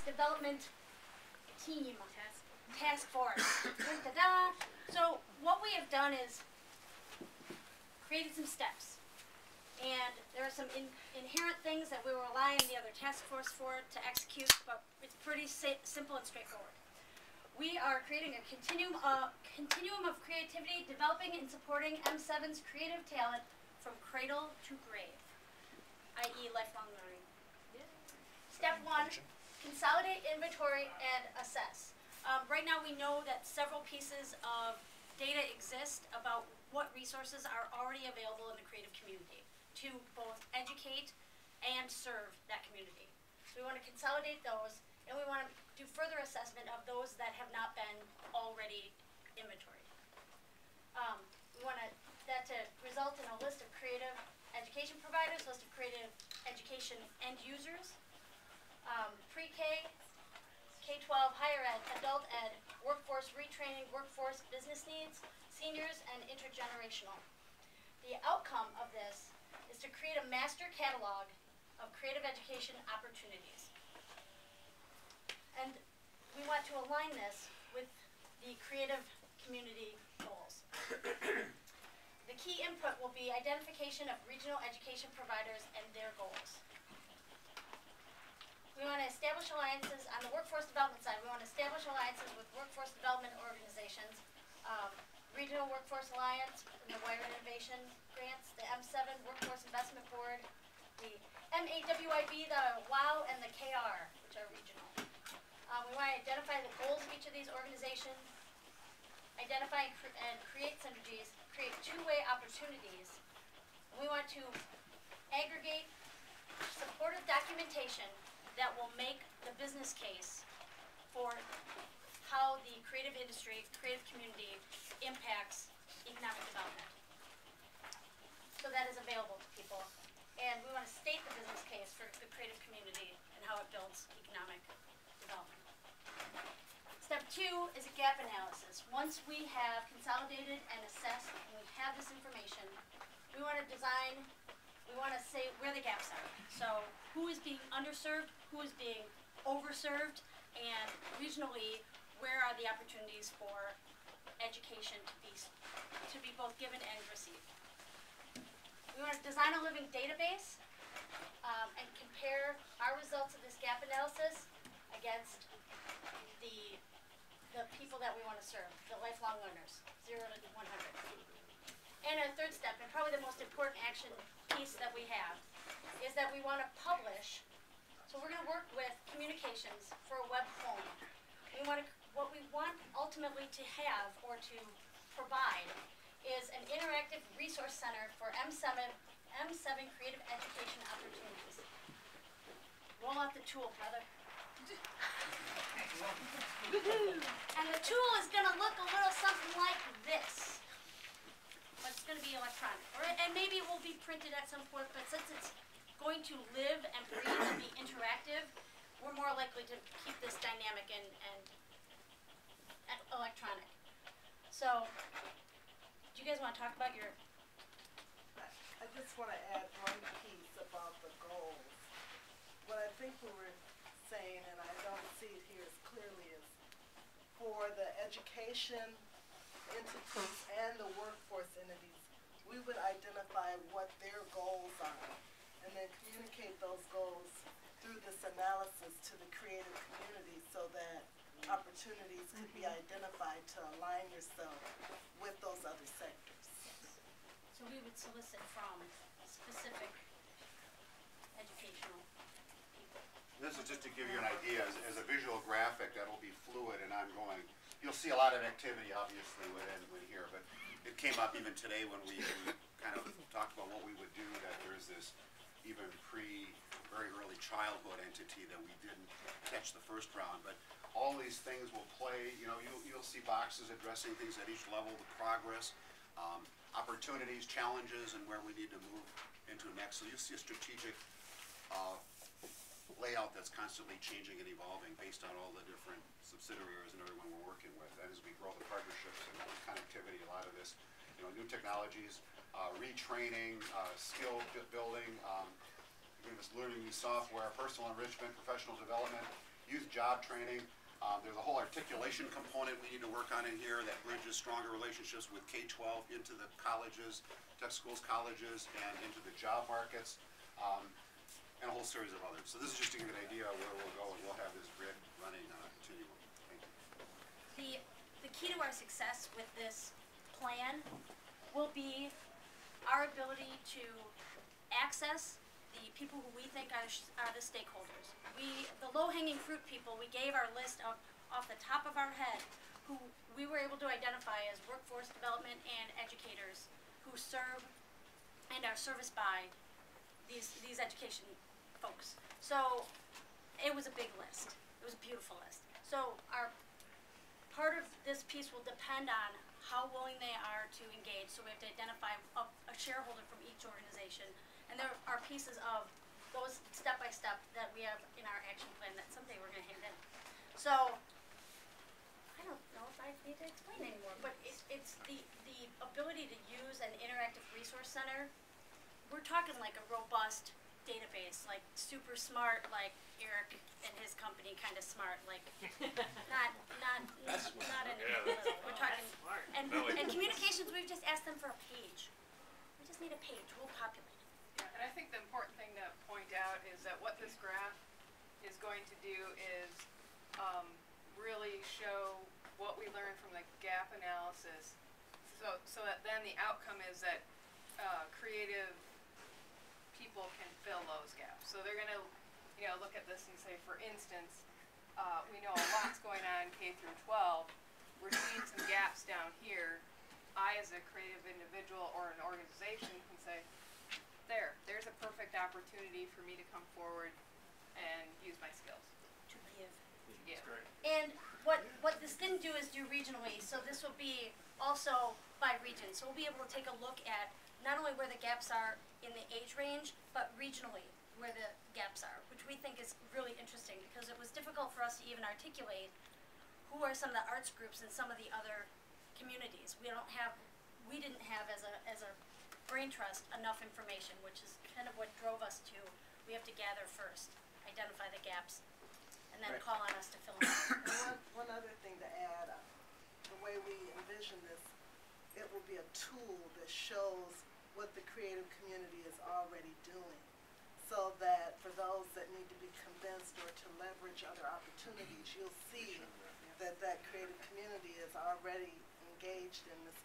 development team. Task force. Da-da-da. So what we have done is created some steps. And there are some inherent things that we will rely on the other task force for to execute, but it's pretty simple and straightforward. We are creating a continuum of creativity, developing and supporting M7's creative talent from cradle to grave, i.e. lifelong learning. Step 1, consolidate, inventory, and assess. Right now we know that several pieces of data exist about what resources are already available in the creative community to both educate and serve that community. So we want to consolidate those, and we want to do further assessment of those that have not been already inventoried. We want that to result in a list of creative education providers, list of creative education end users, pre-K, K-12, higher ed, adult ed, workforce retraining, workforce business needs, seniors, and intergenerational. The outcome of this is to create a master catalog of creative education opportunities. And we want to align this with the creative community goals. The key input will be identification of regional education providers and their goals. We want to establish alliances on the workforce development side. We want to establish alliances with workforce development organizations, Regional Workforce Alliance, and the Wired Innovation Grants, the M7 Workforce Investment Board, the MAWIB, the WOW, and the KR, which are regional. We want to identify the goals of each of these organizations, identify and create synergies, create two-way opportunities. We want to aggregate supportive documentation that will make the business case for how the creative industry, creative community impacts economic development. So that is available to people. And we want to state the business case for the creative community and how it builds economic development. Step 2 is a gap analysis. Once we have consolidated and assessed and we have this information, we want to design, we want to say where the gaps are. So who is being underserved, who is being overserved, and regionally, where are the opportunities for education to be both given and received. We want to design a living database and compare our results of this gap analysis against the people that we want to serve, the lifelong learners, 0 to 100. And our third step, and probably the most important action piece that we have, is that we want to publish. So we're going to work with communications for a web home. What we want ultimately to have or to provide is an interactive resource center for M7 creative education opportunities. Roll out the tool, brother. And the tool is going to look a little something like this. But it's going to be electronic. And maybe it will be printed at some point, but since it's going to live and breathe and be interactive, we're more likely to keep this dynamic and electronic. So, do you guys want to talk about your... I just want to add one piece about the goals. What I think we were saying, and I don't see it here as clearly, is for the education entities and the workforce entities, we would identify what their goals are and then communicate those goals through this analysis to the creative community so that opportunities could be identified to align yourself with those other sectors. So we would solicit from specific educational people. This is just to give you an idea, as a visual graphic that'll be fluid and ongoing. You'll see a lot of activity obviously within here, but it came up even today when we kind of talked about what we would do, that there's this even very early childhood entity that we didn't catch the first round, but all these things will play, you'll see boxes addressing things at each level, the progress, opportunities, challenges, and where we need to move into next. So you'll see a strategic layout that's constantly changing and evolving based on all the different subsidiaries and everyone we're working with. And as we grow the partnerships and connectivity, a lot of this, new technologies, retraining, skill building, this learning new software, personal enrichment, professional development, youth on-the-job training. There's a whole articulation component we need to work on in here that bridges stronger relationships with K-12 into the colleges, tech schools, colleges, and into the job markets, and a whole series of others. So this is just to give you an idea of where we'll go, and we'll have this grid running on a continuum. Thank you. The key to our success with this plan will be our ability to access the people who we think are the stakeholders. The low-hanging fruit people, we gave our list of, off the top of our head, who we were able to identify as workforce development and educators who serve and are serviced by these education folks. So it was a big list. It was a beautiful list. So part of this piece will depend on how willing they are to engage. So we have to identify a shareholder from each organization. And there are pieces of those step by step that we have in our action plan that someday we're going to hand in. So I don't know if I need to explain anymore, but it's the ability to use an interactive resource center. We're talking like a robust database, like super smart, like Eric and his company kind of smart, like not in little. We're talking and communications. We've just asked them for a page. We just need a page. We'll populate it. Yeah, and I think the important thing to point out is that what this graph is going to do is really show what we learned from the gap analysis, so that then the outcome is that creative people can fill those gaps. So they're going to, look at this and say, for instance, we know a lot's going on K through 12. We're seeing some gaps down here. I, as a creative individual or an organization, can say, there's a perfect opportunity for me to come forward and use my skills. To give. Yeah. And what this didn't do is do regionally, so this will be also by region. So we'll be able to take a look at not only where the gaps are in the age range, but regionally where the gaps are, which we think is really interesting because it was difficult for us to even articulate who are some of the arts groups in some of the other communities. We didn't have as a brain trust enough information, which is kind of what drove us to, we have to gather first, identify the gaps, and then call on us to fill them in. One other thing to add, the way we envision this, it will be a tool that shows what the creative community is already doing, so that for those that need to be convinced or to leverage other opportunities, you'll see that creative community is already engaged in this